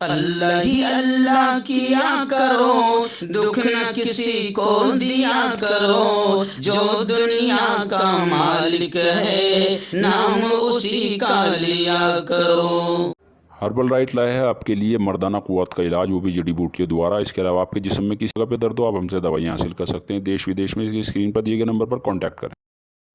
اللہ ہی اللہ کیا کرو، دکھ نہ کسی کو دیا کرو، جو دنیا کا مالک ہے نام اسی کا لیا کرو۔ ہربل رائٹ لائے ہے آپ کے لیے مردانہ قوت کا علاج، وہ بھی جڑی بوٹیوں دوارا۔ اس کے علاوہ آپ کے جسم میں کسی جگہ پہ درد ہو، آپ ہم سے دوائیاں حاصل کر سکتے ہیں دیش ودیش میں۔ اسکرین پر دیے گئے نمبر پر کانٹیکٹ کریں۔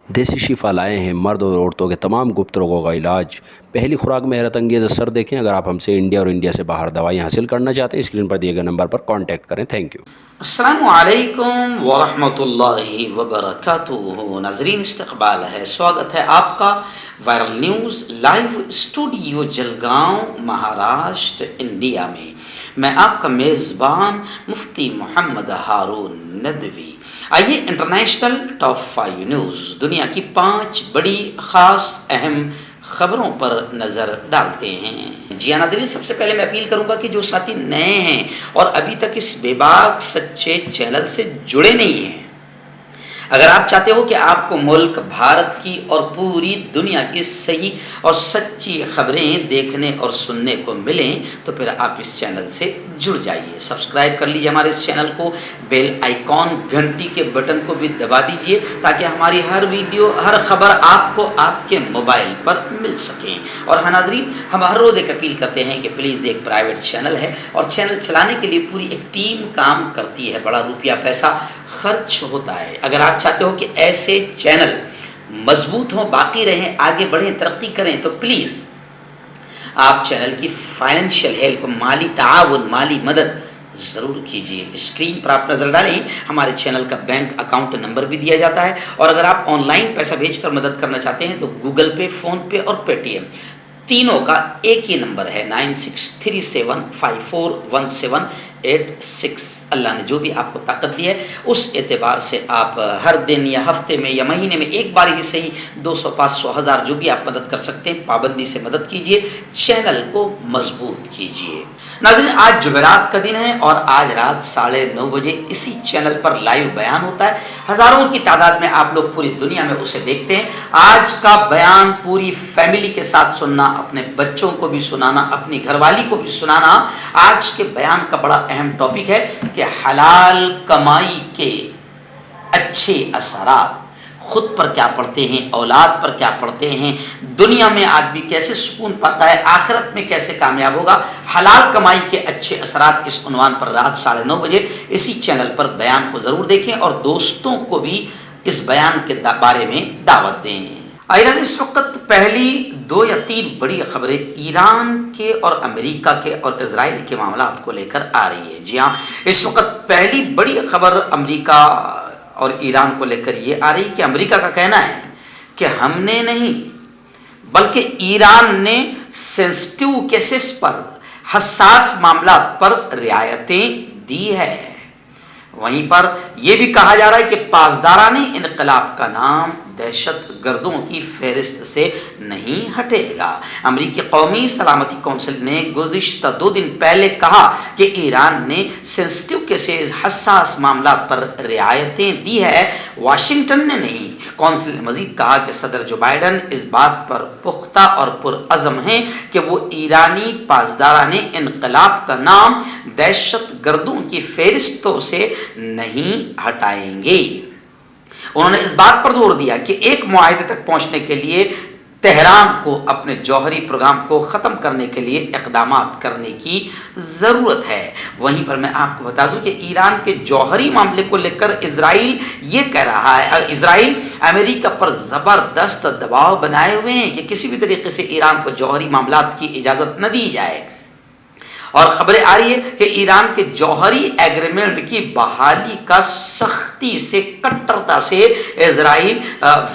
دیسی شفا لائے ہیں مرد اور عورتوں کے تمام گپت روگوں کا علاج۔ پہلی خوراک میں حیرت انگیز اثر دیکھیں۔ اگر آپ ہم سے انڈیا اور انڈیا سے باہر دوائیاں حاصل کرنا چاہتے ہیں، اسکرین پر دیے گئے نمبر پر کانٹیکٹ کریں۔ Thank you. السلام علیکم ورحمۃ اللہ وبرکاتہ۔ ناظرین، استقبال ہے، سواگت ہے آپ کا viral news live studio Jalgaon, Maharashtra, India میں۔ میں آپ کا میزبان مفتی محمد ہارون ندوی۔ آئیے انٹرنیشنل ٹاپ 5 نیوز، دنیا کی 5 بڑی خاص اہم خبروں پر نظر ڈالتے ہیں۔ جی ناظرین، سب سے پہلے میں اپیل کروں گا کہ جو ساتھی نئے ہیں اور ابھی تک اس بے باک سچے چینل سے جڑے نہیں ہیں، اگر آپ چاہتے ہو کہ آپ کو ملک بھارت کی اور پوری دنیا کی صحیح اور سچی خبریں دیکھنے اور سننے کو ملیں تو پھر آپ اس چینل سے جڑ جائیے۔ سبسکرائب کر لیجیے ہمارے اس چینل کو، بیل آئیکن گھنٹی کے بٹن کو بھی دبا دیجیے تاکہ ہماری ہر ویڈیو، ہر خبر آپ کو آپ کے موبائل پر مل سکیں۔ اور ہاں ناظرین، ہم ہر روز ایک اپیل کرتے ہیں کہ پلیز، ایک پرائیویٹ چینل ہے اور چینل چلانے کے لیے پوری ایک ٹیم کام کرتی ہے، بڑا روپیہ پیسہ خرچ ہوتا ہے۔ اگر آپ چاہتے ہو کہ ایسے چینل مضبوط ہوں، باقی رہیں، آگے بڑھیں، ترقی کریں، تو پلیز آپ چینل کی فائنینشیل ہیلپ، مالی تعاون، مالی مدد ضرور کیجیے۔ اسکرین پر آپ نظر ڈالیں، ہمارے چینل کا بینک اکاؤنٹ نمبر بھی دیا جاتا ہے، اور اگر آپ آن لائن پیسہ بھیج کر مدد کرنا چاہتے ہیں تو گوگل پے، فون پے اور پے ٹی ایم تینوں کا ایک ہی نمبر ہے، 9637541786۔ اللہ نے جو بھی آپ کو طاقت دی ہے اس اعتبار سے آپ ہر دن یا ہفتے میں یا مہینے میں ایک بار ہی صحیح 200، 500، 1000 جو بھی آپ مدد کر سکتے ہیں، پابندی سے مدد کیجیے، چینل کو مضبوط کیجیے۔ ناظرین، آج جمعرات کا دن ہے اور آج رات 9:30 بجے اسی چینل پر لائیو بیان ہوتا ہے۔ ہزاروں کی تعداد میں آپ لوگ پوری دنیا میں اسے دیکھتے ہیں۔ آج کا بیان پوری فیملی کے ساتھ سننا، اپنے بچوں کو بھی سنانا، اپنی گھر والی کو بھی سنانا۔ آج کے بیان کا بڑا اہم ٹاپک ہے کہ حلال کمائی کے اچھے اثرات خود پر کیا پڑتے ہیں، اولاد پر کیا پڑتے ہیں، دنیا میں آدمی کیسے سکون پاتا ہے، آخرت میں کیسے کامیاب ہوگا۔ حلال کمائی کے اچھے اثرات، اس عنوان پر رات 9:30 بجے اسی چینل پر بیان کو ضرور دیکھیں اور دوستوں کو بھی اس بیان کے بارے میں دعوت دیں۔ آئیے اس وقت پہلی 2 یا 3 بڑی خبریں ایران کے اور امریکہ کے اور اسرائیل کے معاملات کو لے کر آ رہی ہے۔ جی ہاں، اس وقت پہلی بڑی خبر امریکہ اور ایران کو لے کر یہ آ رہی کہ امریکہ کا کہنا ہے کہ ہم نے نہیں بلکہ ایران نے سینسٹیو کیسز پر، حساس معاملات پر رعایتیں دی ہے۔ وہیں پر یہ بھی کہا جا رہا ہے کہ پاسداران انقلاب کا نام دہشت گردوں کی فہرست سے نہیں ہٹے گا۔ امریکی قومی سلامتی کونسل نے گزشتہ 2 دن پہلے کہا کہ ایران نے سینسٹیو کیسز، حساس معاملات پر رعایتیں دی ہے، واشنگٹن نے نہیں۔ کونسل نے مزید کہا کہ صدر جو بائیڈن اس بات پر پختہ اور پرعزم ہیں کہ وہ ایرانی پاسداران انقلاب کا نام دہشت گردوں کی فہرستوں سے نہیں ہٹائیں گے۔ انہوں نے اس بات پر زور دیا کہ ایک معاہدے تک پہنچنے کے لیے تہران کو اپنے جوہری پروگرام کو ختم کرنے کے لیے اقدامات کرنے کی ضرورت ہے۔ وہیں پر میں آپ کو بتا دوں کہ ایران کے جوہری معاملے کو لے کر اسرائیل یہ کہہ رہا ہے، اسرائیل امریکہ پر زبردست دباؤ بنائے ہوئے ہیں کہ کسی بھی طریقے سے ایران کو جوہری معاملات کی اجازت نہ دی جائے، اور خبریں آ رہی ہے کہ ایران کے جوہری ایگریمنٹ کی بحالی کا سختی سے، کٹرتا سے اسرائیل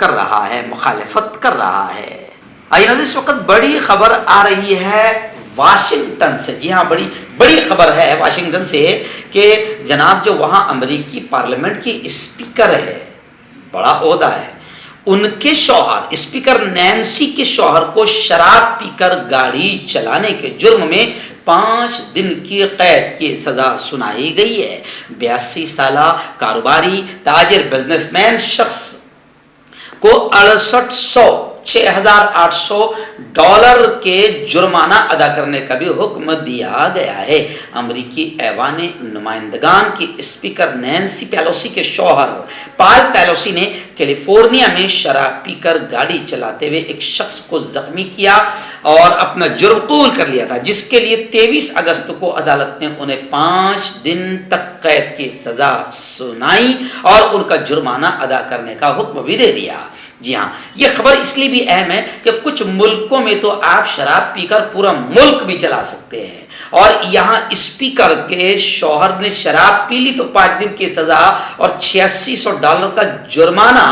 کر رہا ہے، مخالفت کر رہا ہے۔ آئیے اس وقت بڑی خبر آ رہی ہے واشنگٹن سے۔ جی ہاں، بڑی خبر ہے واشنگٹن سے کہ جناب جو وہاں امریکی پارلیمنٹ کی اسپیکر ہے، بڑا عہدہ ہے، ان کے شوہر اسپیکر نینسی کے شوہر کو شراب پی کر گاڑی چلانے کے جرم میں 5 دن کی قید کی سزا سنائی گئی ہے۔ 82 سالہ کاروباری، تاجر، بزنس مین شخص کو 6800 $6,800 کے جرمانہ ادا کرنے کا بھی حکم دیا گیا ہے۔ امریکی ایوان نمائندگان کی اسپیکر نینسی پیلوسی کے شوہر پال پیلوسی نے کیلیفورنیا میں شراب پی کر گاڑی چلاتے ہوئے ایک شخص کو زخمی کیا اور اپنا جرم قبول کر لیا تھا، جس کے لیے 23 اگست کو عدالت نے انہیں 5 دن تک قید کی سزا سنائی اور ان کا جرمانہ ادا کرنے کا حکم بھی دے دیا۔ جی ہاں، یہ خبر اس لیے بھی اہم ہے کہ کچھ ملکوں میں تو آپ شراب پی کر پورا ملک بھی چلا سکتے ہیں، اور یہاں اسپیکر کے شوہر نے شراب پی لی تو 5 دن کی سزا اور $8600 کا جرمانہ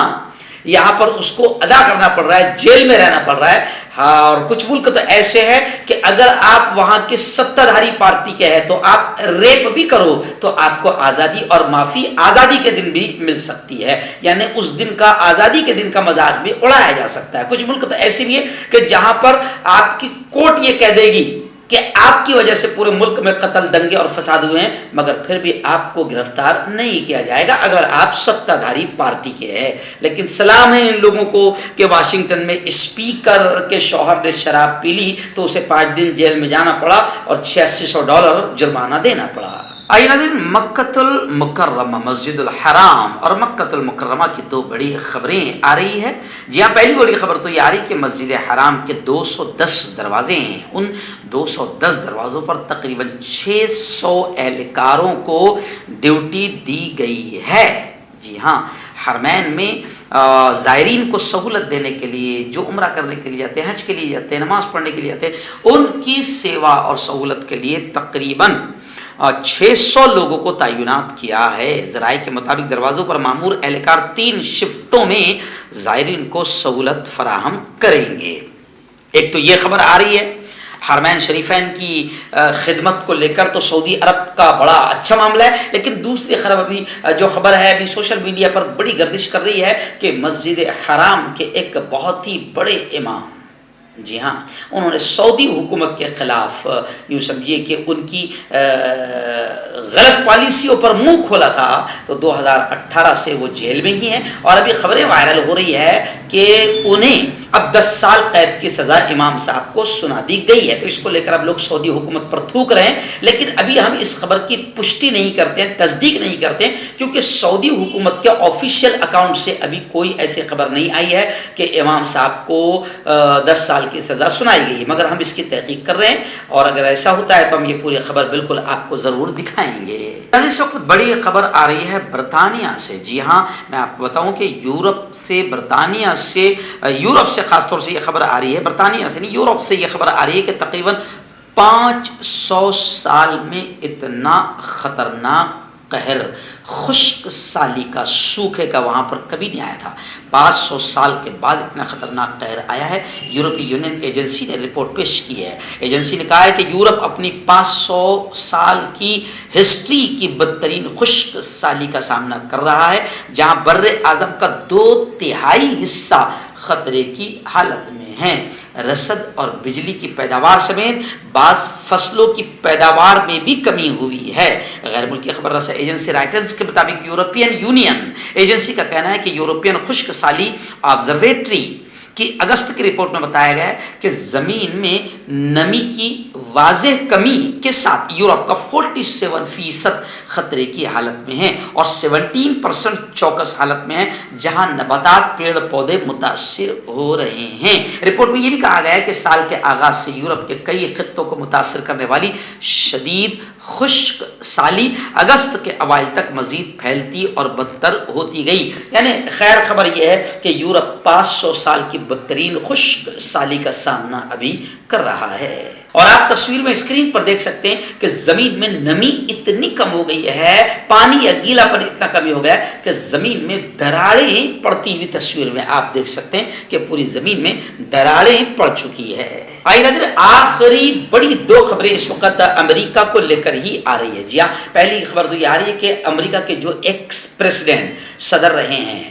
یہاں پر اس کو ادا کرنا پڑ رہا ہے، جیل میں رہنا پڑ رہا ہے۔ ہاں، اور کچھ ملک تو ایسے ہیں کہ اگر آپ وہاں کے ستادھاری پارٹی کے ہیں تو آپ ریپ بھی کرو تو آپ کو آزادی اور معافی آزادی کے دن بھی مل سکتی ہے، یعنی اس دن کا آزادی کے دن کا مذاق بھی اڑایا جا سکتا ہے۔ کچھ ملک تو ایسے بھی ہے کہ جہاں پر آپ کی کورٹ یہ کہہ دے گی کہ آپ کی وجہ سے پورے ملک میں قتل، دنگے اور فساد ہوئے ہیں، مگر پھر بھی آپ کو گرفتار نہیں کیا جائے گا اگر آپ ستادھاری پارٹی کے ہیں۔ لیکن سلام ہے ان لوگوں کو کہ واشنگٹن میں اسپیکر کے شوہر نے شراب پی لی تو اسے 5 دن جیل میں جانا پڑا اور $8600 جرمانہ دینا پڑا۔ آئیے ناظرین، مکۃ المکرمہ، مسجد الحرام اور مکۃ المکرمہ کی 2 بڑی خبریں آ رہی ہیں۔ جی ہاں، پہلی بڑی خبر تو یہ آ رہی کہ مسجد حرام کے 210 دروازے ہیں، ان 210 دروازوں پر تقریباً 600 اہلکاروں کو ڈیوٹی دی گئی ہے۔ جی ہاں، حرمین میں زائرین کو سہولت دینے کے لیے، جو عمرہ کرنے کے لیے جاتے ہیں، حج کے لیے جاتے ہیں، نماز پڑھنے کے لیے جاتے ہیں، ان کی سیوا اور سہولت کے لیے تقریباً 600 لوگوں کو تعینات کیا ہے۔ ذرائع کے مطابق دروازوں پر مامور اہلکار 3 شفٹوں میں زائرین کو سہولت فراہم کریں گے۔ ایک تو یہ خبر آ رہی ہے حرمین شریفین کی خدمت کو لے کر، تو سعودی عرب کا بڑا اچھا معاملہ ہے، لیکن دوسری خبر ہے ابھی سوشل میڈیا پر بڑی گردش کر رہی ہے کہ مسجد حرام کے ایک بہت ہی بڑے امام، جی ہاں، انہوں نے سعودی حکومت کے خلاف یوں سمجھیے کہ ان کی غلط پالیسیوں پر منہ کھولا تھا، تو 2018 سے وہ جیل میں ہی ہیں، اور ابھی خبریں وائرل ہو رہی ہے کہ انہیں اب 10 سال قید کی سزا امام صاحب کو سنا دی گئی ہے۔ تو اس کو لے کر اب لوگ سعودی حکومت پر تھوک رہے ہیں، لیکن ابھی ہم اس خبر کی پشٹی نہیں کرتے ہیں، تصدیق نہیں کرتے ہیں، کیونکہ سعودی حکومت کے آفیشیل اکاؤنٹ سے ابھی کوئی ایسی خبر نہیں آئی ہے کہ امام صاحب کو 10 سال کی سزا سنائی گئی، مگر ہم اس کی تحقیق کر رہے ہیں، اور اگر ایسا ہوتا ہے تو ہم یہ پوری خبر بالکل آپ کو ضرور دکھائیں گے۔ اس وقت بڑی خبر آ رہی ہے برطانیہ سے۔ جی ہاں، میں آپ کو بتاؤں کہ یورپ سے خاص طور سے یہ خبر آ رہی ہے، برطانیہ سے نہیں، یورپ سے یہ خبر آ رہی ہے کہ تقریباً 500 سال میں اتنا خطرناک قہر خشک سالی کا، سوکھے کا وہاں پر کبھی نہیں آیا تھا۔ 500 سال کے بعد اتنا خطرناک قہر آیا ہے۔ یورپی یونین ایجنسی نے رپورٹ پیش کی ہے۔ ایجنسی نے کہا ہے کہ یورپ اپنی 500 سال کی ہسٹری کی بدترین خشک سالی کا سامنا کر رہا ہے، جہاں بر اعظم کا 2/3 حصہ خطرے کی حالت میں ہیں۔ رسد اور بجلی کی پیداوار سمیت بعض فصلوں کی پیداوار میں بھی کمی ہوئی ہے۔ غیر ملکی خبر رساں ایجنسی رائٹرز کے مطابق یورپین یونین ایجنسی کا کہنا ہے کہ یورپین خشک سالی آبزرویٹری کی اگست کی رپورٹ میں بتایا گیا ہے کہ زمین میں نمی کی واضح کمی کے ساتھ یورپ کا 47% خطرے کی حالت میں ہے اور 17% چوکس حالت میں ہے، جہاں نباتات، پیڑ پودے متاثر ہو رہے ہیں۔ رپورٹ میں یہ بھی کہا گیا ہے کہ سال کے آغاز سے یورپ کے کئی خطوں کو متاثر کرنے والی شدید خشک سالی اگست کے اوائل تک مزید پھیلتی اور بدتر ہوتی گئی۔ یعنی خیر خبر یہ ہے کہ یورپ 500 سال کی بدترین خشک سالی کا سامنا ابھی کر رہا ہے۔ اور آپ تصویر میں اسکرین پر دیکھ سکتے ہیں کہ زمین میں نمی اتنی کم ہو گئی ہے، پانی یا گیلا پن اتنا کمی ہو گیا ہے کہ زمین میں دراڑیں پڑتی ہوئی تصویر میں آپ دیکھ سکتے ہیں کہ پوری زمین میں دراڑیں پڑ چکی ہے۔ آئیے نظر آخری بڑی 2 خبریں اس وقت امریکہ کو لے کر ہی آ رہی ہے۔ جی ہاں، پہلی خبر تو یہ آ رہی ہے کہ امریکہ کے جو ایکس پریزیڈنٹ صدر رہے ہیں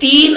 $3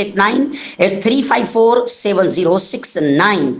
8983547069